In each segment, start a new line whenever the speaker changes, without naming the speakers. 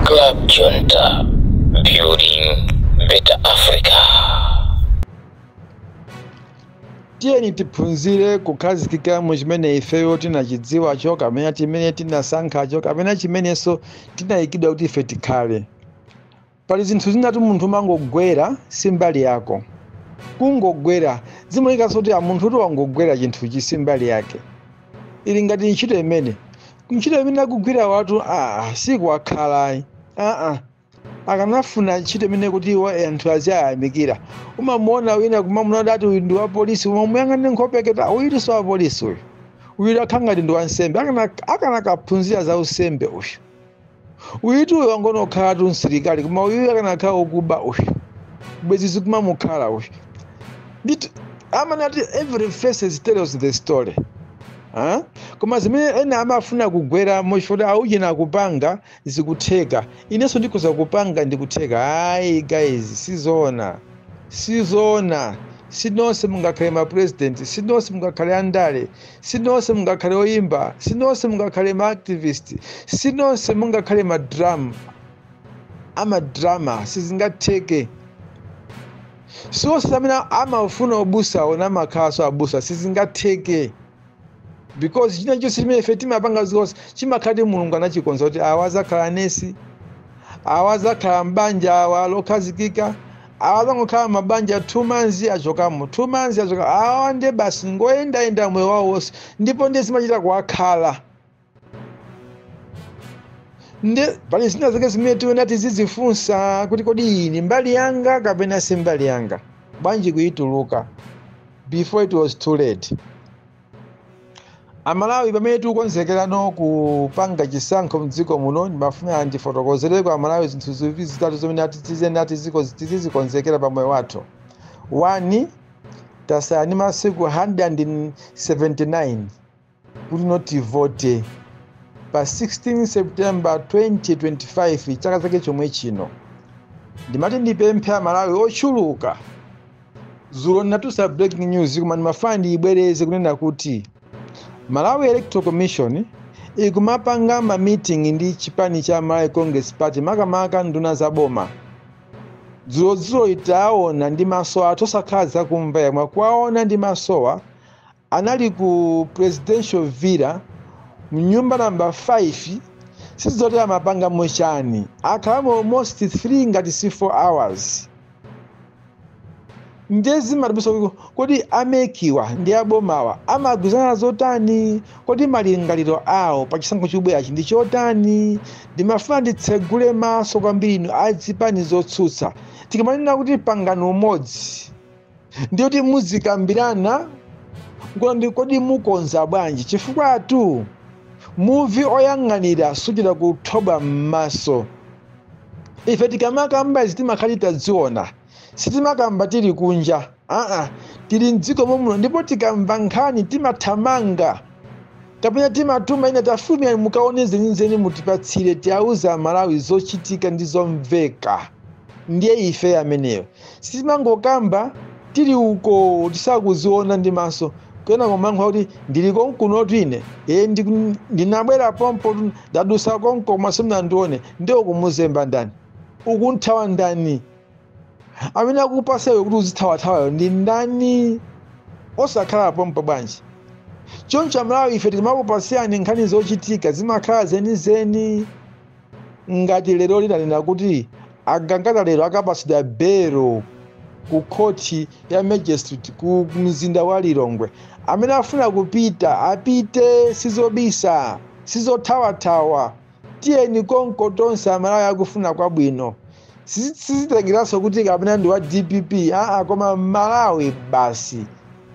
Club Junta, building better Africa.
Tieni tiphunzire kukhazikika mu chimene ifeyo tinachidziwa cho kapena chimene tinasankha cho kapena chimenenso tinayikidwa kuti ife tikhale. Pali zinthu zinati munthu mangogwera simbali yako. Kungogwera zimulikanso kuti munthu kuti wangogwera chinthu chisimbali yake. Ili ngati ntchito imene. Ntchito imene akugwira watu sikuwakhala. Akanafuna ntchito imene kuti anthu aziyayamikira. Umamuona wina kumamuna dati uyu ndi wa polisi, umamuyang'anira nkhope yake uyu si wa polisi uyu. Uyu akhangati ndi wansembe, akanakaphunzira za usembe uyu. Uyu wangono okhala tu msilikali, koma uyu akanakhala okuba uyu. Bwezi zikumamukhala uyu. Amanati every face tells the story. Koma zimene ena amafuna kugwera mochifota auchina kupanga zikutheka. Inenso ndikhoza kupanga ndikutheka. Guys, sizona. Sinonse mungakhale ma president, sinonse mungakhale andale, sinonse mungakhale oyimba, sinonse mungakhale ma activist, sinonse mungakhale ma drama sizingatheke. Sonse amene amafuna obusa ona makhaso abusa sizingatheke. Because china chose chimene ife timapanga zonse chimakhati Mulungu anachikonza kuti awazakhala nesi, awazakhala mbanja awa lokhazikika, awazangokhala mabanja 2 months achokamo, 2 months achoka, awa nde basi ngoyenda moyo wawo wonse ndipo ndiye zimachita kuwakhala. Nde pali zina zake zimene tiona tizizifunsa kuti kodi ini mbali yanga kapena si mbali yanga. Bwanji kuyituluka before it was too late. Amalawi pamene tikukonzekerano kupanga chisankho mdziko muno ndimafuna ndifotokozereko Amalawi zinthu zitatu zomwe tizikonzekera pa moyo wathu. 1, tasayani masiku 179 kuti noti vote pa 16 September 2025 chaka chake chomwe chino. Ndimati ndipemphe Amalawi ochuluka. Zulo ndinatusa breaking news koma ndimafuna ndibwereze kunena kuti Malawi Electoral Commission ikumapanga ma meeting ndi chipani cha Malawi Congress Party makamaka nduna za boma. Dzulo itaona ndi maso atosakhaza kumva yamwe kwaona ndi masowa anali ku Presidential Villa mnyumba namba 5 sizoti amapanga mochani akhalamo almost 3 ngati 4 hours. Ndezi matibuso kodi amekiwa ndi abomawa amagwizana zotani, kodi malingaliro awo pa chisankho chobwera ndi chotani. Ndimafuna nditsegule maso kwambiri azipani zotsutsa tikamanena kuti pangano umodzi ndiyoti muzikambirana kodi mukonza bwanji chifukwa movie oyang'anira suchita kuthoba m'maso. Ife tikamakamba timakhala tadziona sitimakamba tili kunja, tili mdziko momwe ndipo tikamva nkhani timathamanga kapena timatuma ina tafulumira mukaone zenizeni mutipatsire tiauza Amalawi zochitika ndi zomveka. Ndiye ife ameneyo sitimangokamba tili uko tisakuziona ndi maso kena komankhwa kuti ndili konkuno twine ndinabwera pompo ndadusa konko masimna ndione ndiye kumuzemba ndani ukunthawa ndani amene akupaseyo kuti uzithawathawayo ndi ndani osakhala pompo bwanji. Choncho Amalawi ife timakupasiyani nkhani zochitika zimakhala zenizeni. Ngati lero linanena kuti agangata lero akapasidwa belo ku khoti ya magistrate ku mzinda wa Lilongwe. Amene afuna kupita apite sizobisa sizothawathawa. Tiyeni konko tonse Amalawi akufuna kwabwino. Sizitengeranso kuti kapena ndi wa DPP koma Malawi basi.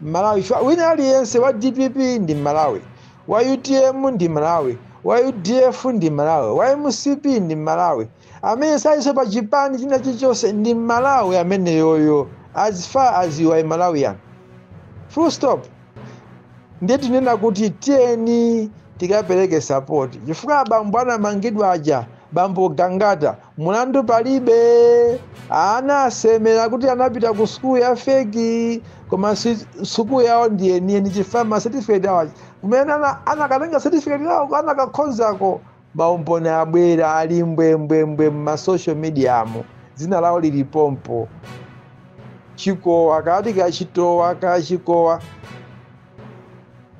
Malawi wina aliyense wa DPP ndi Malawi, wa UTM ndi Malawi, wa UDF ndi Malawi, wa MCP ndi Malawi. Amene saiso pa chipani china chichonse ndi Malawi amene yoyo as far as you are Malawian. Full stop. Ndiye tinena kuti tiyeni tikapereke support. Chifukwa bambo anamangidwa aja bambo Gangata mulandu palibe, anasemera kuti anapita ku school ya feki koma school yawo ndiye chifama certificate awa kumene anakatenga certificate yawo anakakhonzako maumboni abwera ali mbwembwembwe ma social media mo dzina lawo lili pompo chikowa kati kachitowa kachikowa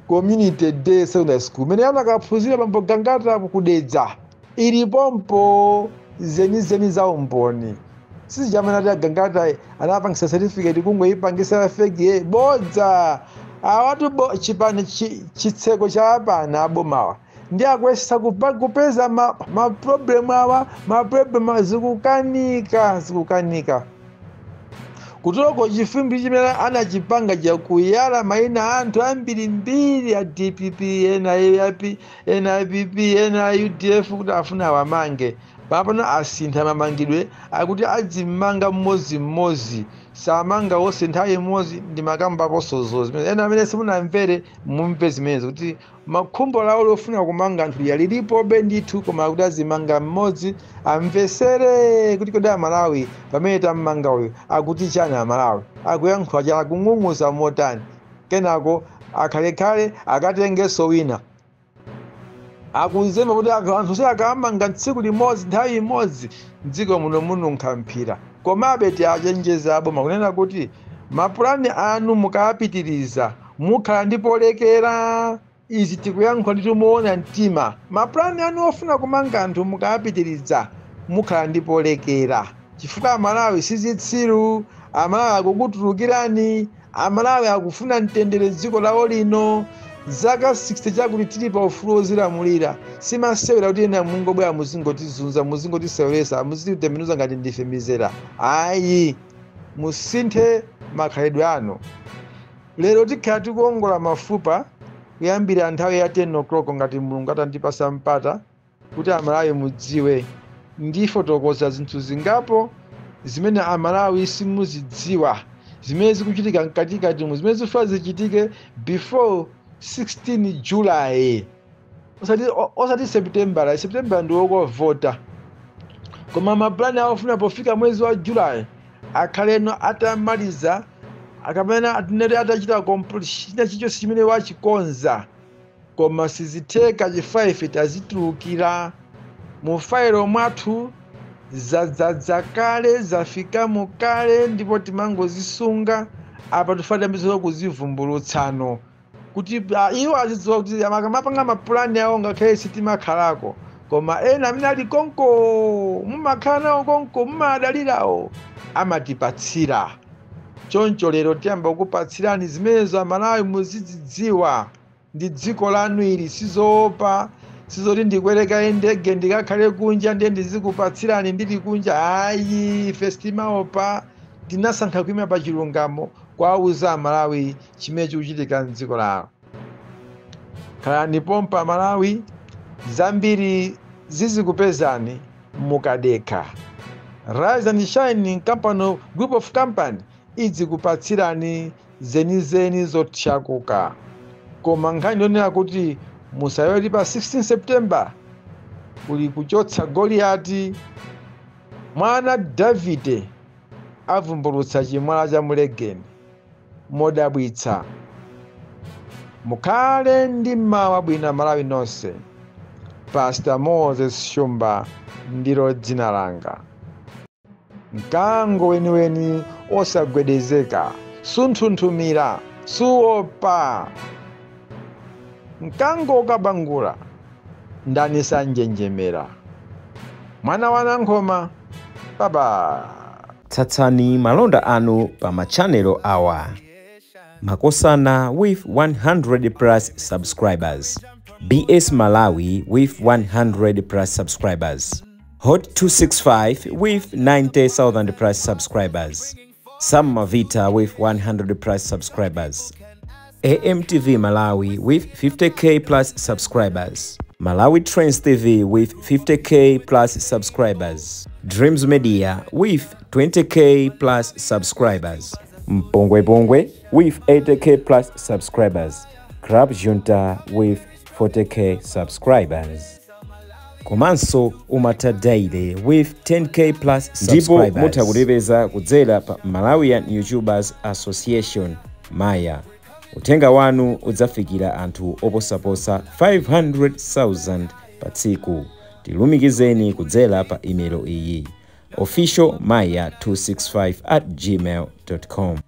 community day secondary school mene anakaphunzira pambo Gangata kudedza ili pompo zenizeni za umboni sisi jamani ati Gangata anapangisa certificate kungoipangisa fake bodza awatu chipani chitseko cha apana abomawa ndi akwesa kupeza ma problem awa ma problem zikukanika kutoko chifimbi chimene anachipanga cha kuyala maina anthu ambirimbiri ya DPP NIPP ena UDF kuti afuna wamange papano asintha mamangidwe akuti adzimanga mmodzi samanga wose nthawi imodzi ndi makamba posozo zimene ena amene simunamvere mumve zimenezo kuti makhumbo lawo lofuna kumanga anthu yalilipo ndithu koma kuti azimanga mmodzi amvesere kuti kodi Amalawi pamene tammanga uyu akuti chani Amalawi akuyankhula chala kung'ung'uza motani kenako akhalekhale akatengeso wina akuzema kuti anthu sakamanga tsiku limodzi nthawi imodzi dziko muno nkhamphira komabe tiachenjeza aboma kunena kuti mapulani anu mukapitiriza mukhala ndipolekera izi tikuyankhula ndi tumuona mtima mapulani anu ofuna kumanga anthu mukapitiriza mukhala ndipolekera chifukwa Amalawi sizitsiru Amalawi akukutulukirani Amalawi akufuna mtendere dziko lawo lino zaka 60 chakuti tili pa ufulu ozilamulira simasewera kuti ena mungobwera muzingotizunza muzingotisewelesa muzititembenuza ngati ndife mizera ayi musinthe makhalidwe anu lero tikhala tikuongola mafupa kuyambira nthawi ya 10 o'clock ngati Mulungu atandipasa mpata kuti Amalawi mudziwe ndifotokoza zinthu zingapo zimene Amalawi simuzidziwa zimene zikuchitika mkatikati mu zimene zifuna zichitike before 16 July osati September ndi wokovota koma maplani awafuna pofika mwezi wa July akhaleno atamaliza akamena atinete atachita complete chicho chimene wachikonza koma sizitheka chi5 tazitulukira mu failo mwathu zadzakale zafika mukale ndipo timangozisunga apa tufata mbizo kuzivumbulutsano kuti iwo azidziwa kuti akamapanga mapulani awo ngakhale sitimakhalako koma ena amene ali konko mumakhala nawo konko mumadalirawo amatipatsira choncho lero tiyamba kukupatsirani zimenezo Amalawi muzidzidziwa ndi dziko lanu ili sizoopa sizoti ndikwereka ndege ndikakhale kunja ndiye ndizikupatsirani ndili kunja ayi ife sitimaopa tinasankha kuima pa chilungamo kwauza Amalawi chimene chikuchitika mdziko lawo khalani pompa Amalawi zambiri zizikupezani mukadekha Rise and Shine Company Group of Company izikupatsirani zenizeni zotchakuka koma nkhani ndionera kuti musayoti pa 16 September kuli kuchotsa Goliati mwana Davide avumbulutsa chimwala cha Mulegeni modabwitsa mukhale ndi mawa bwino Malawi nonse Pastor Moses Shumba ndilo dzina langa mkango weniweni osagwedezeka sunthunthumira suopa mkango ukabangula ndani sanjenjemera mwana wanankhoma baba
tsatsani malonda anu pa machanelo awa Makosana with 100 plus subscribers, BS Malawi with 100 plus subscribers, Hot 265 with 90,000 plus subscribers, Sam Mavita with 100 plus subscribers, AMTV Malawi with 50k plus subscribers, Malawi Trends TV with 50k plus subscribers, Dreams Media with 20k plus subscribers, Mpongwe Pongwe with 80k plus subscribers, Crab Junta with 40k subscribers. Komanso Umata Daily with 10k plus subscribers. Ndipo mutakulipeza kudzera pa Malawian YouTubers Association Maya. Utenga wanu udzafikira anthu oposaposa 500,000 pa tsiku. tilumikizeni kudzera pa email iyi officialmaya265@gmail.com.